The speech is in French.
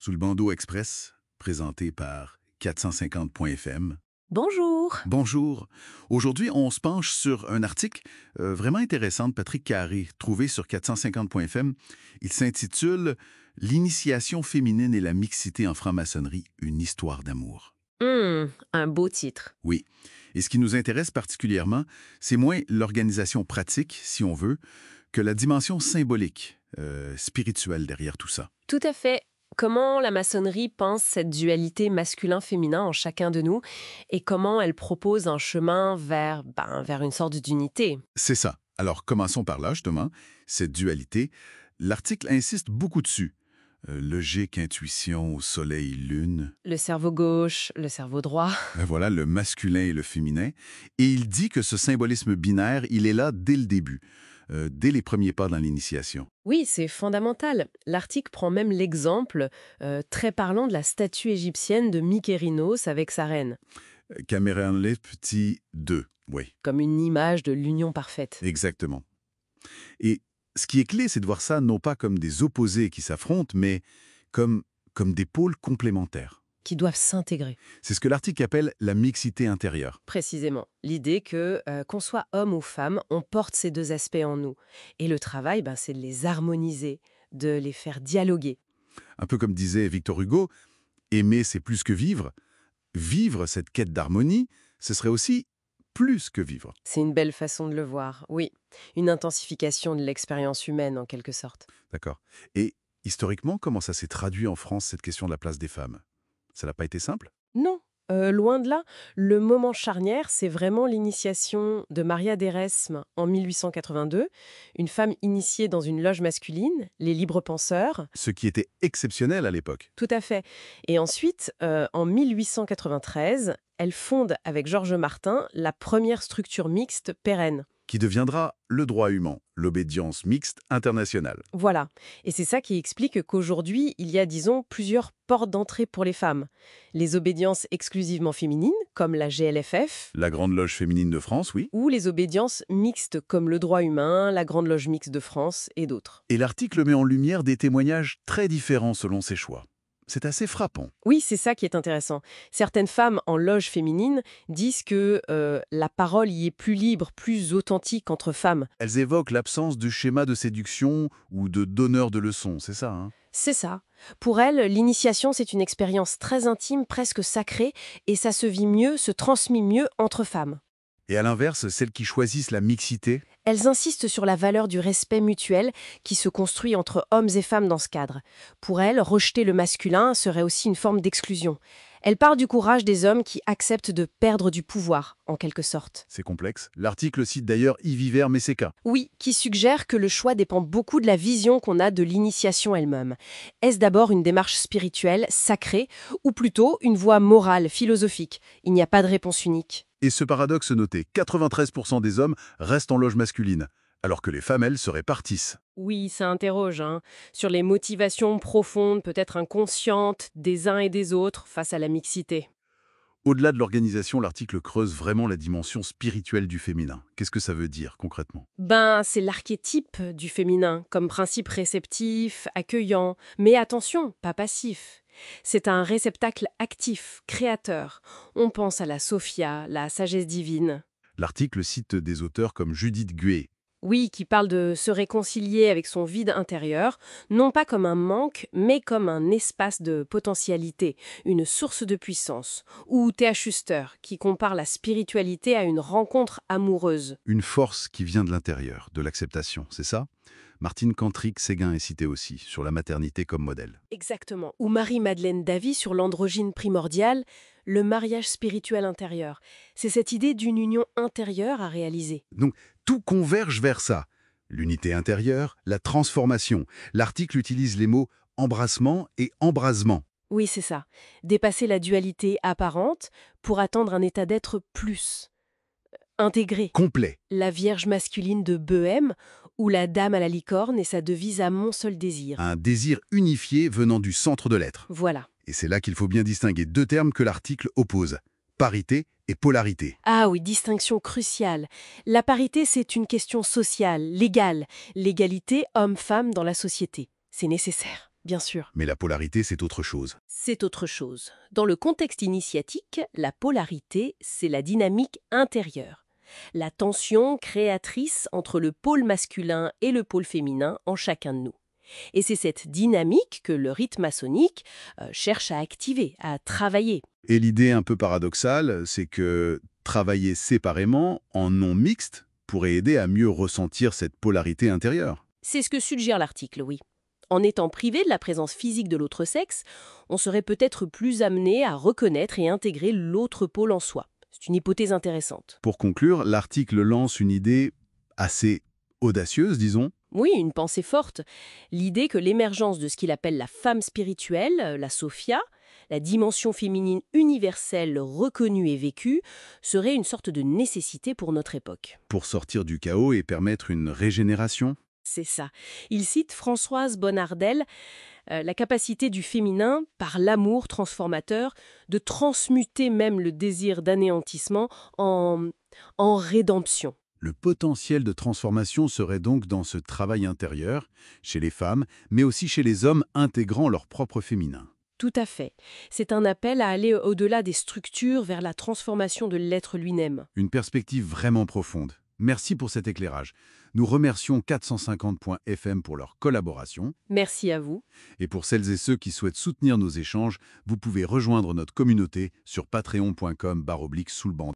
Sous le bandeau express, présenté par 450.fm. Bonjour. Bonjour. Aujourd'hui, on se penche sur un article vraiment intéressant de Patrick Carré, trouvé sur 450.fm. Il s'intitule « L'initiation féminine et la mixité en franc-maçonnerie, une histoire d'amour ». Un beau titre. Oui. Et ce qui nous intéresse particulièrement, c'est moins l'organisation pratique, si on veut, que la dimension symbolique, spirituelle derrière tout ça. Tout à fait. Comment la maçonnerie pense cette dualité masculin-féminin en chacun de nous et comment elle propose un chemin vers une sorte d'unité. C'est ça. Alors, commençons par là, justement, cette dualité. L'article insiste beaucoup dessus. Logique, intuition, soleil, lune. Le cerveau gauche, le cerveau droit. Voilà, le masculin et le féminin. Et il dit que ce symbolisme binaire, il est là dès le début, dès les premiers pas dans l'initiation. Oui, c'est fondamental. L'article prend même l'exemple très parlant de la statue égyptienne de Mykérinos avec sa reine, Caméranlé petit 2, oui, comme une image de l'union parfaite. exactement. Et ce qui est clé, c'est de voir ça non pas comme des opposés qui s'affrontent, mais comme des pôles complémentaires. Qui doivent s'intégrer. C'est ce que l'article appelle la mixité intérieure. Précisément. L'idée que, qu'on soit homme ou femme, on porte ces deux aspects en nous. Et le travail, c'est de les harmoniser, de les faire dialoguer. Un peu comme disait Victor Hugo, aimer c'est plus que vivre. Vivre cette quête d'harmonie, ce serait aussi plus que vivre. C'est une belle façon de le voir, oui. Une intensification de l'expérience humaine, en quelque sorte. D'accord. Et historiquement, comment ça s'est traduit en France, cette question de la place des femmes? Ça n'a pas été simple? Non, loin de là. Le moment charnière, c'est vraiment l'initiation de Maria d'Eresme en 1882, une femme initiée dans une loge masculine, les libres penseurs. Ce qui était exceptionnel à l'époque. Tout à fait. Et ensuite, en 1893, elle fonde avec Georges Martin la première structure mixte pérenne. Qui deviendra le droit humain, l'obédience mixte internationale. Voilà. Et c'est ça qui explique qu'aujourd'hui, il y a, disons, plusieurs portes d'entrée pour les femmes. Les obédiences exclusivement féminines, comme la GLFF, La Grande Loge féminine de France, oui. ou les obédiences mixtes, comme le droit humain, la Grande Loge mixte de France et d'autres. Et l'article met en lumière des témoignages très différents selon ses choix. C'est assez frappant. Oui, c'est ça qui est intéressant. Certaines femmes en loge féminine disent que la parole y est plus libre, plus authentique entre femmes. Elles évoquent l'absence du schéma de séduction ou de donneur de leçons, c'est ça, hein? C'est ça. Pour elles, l'initiation, c'est une expérience très intime, presque sacrée, et ça se vit mieux, se transmet mieux entre femmes. Et à l'inverse, celles qui choisissent la mixité, Elles insistent sur la valeur du respect mutuel qui se construit entre hommes et femmes dans ce cadre. Pour elles, rejeter le masculin serait aussi une forme d'exclusion. Elles parlent du courage des hommes qui acceptent de perdre du pouvoir, en quelque sorte. c'est complexe. L'article cite d'ailleurs Yviver Messeka. Oui, qui suggère que le choix dépend beaucoup de la vision qu'on a de l'initiation elle-même. Est-ce d'abord une démarche spirituelle, sacrée, ou plutôt une voie morale, philosophique? Il n'y a pas de réponse unique. Et ce paradoxe noté, 93% des hommes restent en loge masculine, alors que les femmes, elles, se répartissent. Oui, ça interroge, sur les motivations profondes, peut-être inconscientes, des uns et des autres face à la mixité. Au-delà de l'organisation, l'article creuse vraiment la dimension spirituelle du féminin. Qu'est-ce que ça veut dire concrètement? C'est l'archétype du féminin, comme principe réceptif, accueillant, mais attention, pas passif. C'est un réceptacle actif, créateur. On pense à la Sophia, la sagesse divine. L'article cite des auteurs comme Judith Gué. Oui, qui parle de se réconcilier avec son vide intérieur, non pas comme un manque, mais comme un espace de potentialité, une source de puissance. Ou T.H. Schuster, qui compare la spiritualité à une rencontre amoureuse. Une force qui vient de l'intérieur, de l'acceptation, c'est ça? Martine Cantric-Séguin est citée aussi, sur la maternité comme modèle. Exactement. Ou Marie-Madeleine Davy sur l'androgyne primordiale, le mariage spirituel intérieur. C'est cette idée d'une union intérieure à réaliser. Donc, tout converge vers ça. L'unité intérieure, la transformation. L'article utilise les mots embrassement et embrasement. Oui, c'est ça. Dépasser la dualité apparente pour atteindre un état d'être plus. Intégré. Complet. La Vierge masculine de Bohème ou la Dame à la licorne et sa devise à mon seul désir. Un désir unifié venant du centre de l'être. Voilà. Et c'est là qu'il faut bien distinguer deux termes que l'article oppose. Parité et polarité. Ah oui, distinction cruciale. La parité, c'est une question sociale, légale. L'égalité homme-femme dans la société. C'est nécessaire. bien sûr. Mais la polarité, c'est autre chose. C'est autre chose. Dans le contexte initiatique, la polarité, c'est la dynamique intérieure. La tension créatrice entre le pôle masculin et le pôle féminin en chacun de nous. Et c'est cette dynamique que le rite maçonnique cherche à activer, à travailler. Et l'idée un peu paradoxale, c'est que travailler séparément, en non mixte, pourrait aider à mieux ressentir cette polarité intérieure. C'est ce que suggère l'article, oui. En étant privé de la présence physique de l'autre sexe, on serait peut-être plus amené à reconnaître et intégrer l'autre pôle en soi. C'est une hypothèse intéressante. Pour conclure, l'article lance une idée assez audacieuse, disons. Oui, une pensée forte. L'idée que l'émergence de ce qu'il appelle la femme spirituelle, la Sophia, la dimension féminine universelle reconnue et vécue, serait une sorte de nécessité pour notre époque. Pour sortir du chaos et permettre une régénération. C'est ça. Il cite Françoise Bonnardel, la capacité du féminin, par l'amour transformateur, de transmuter même le désir d'anéantissement en rédemption. Le potentiel de transformation serait donc dans ce travail intérieur, chez les femmes, mais aussi chez les hommes intégrant leur propre féminin. Tout à fait. C'est un appel à aller au-delà des structures vers la transformation de l'être lui-même. Une perspective vraiment profonde. Merci pour cet éclairage. Nous remercions 450.fm pour leur collaboration. Merci à vous. Et pour celles et ceux qui souhaitent soutenir nos échanges, vous pouvez rejoindre notre communauté sur patreon.com/soulband.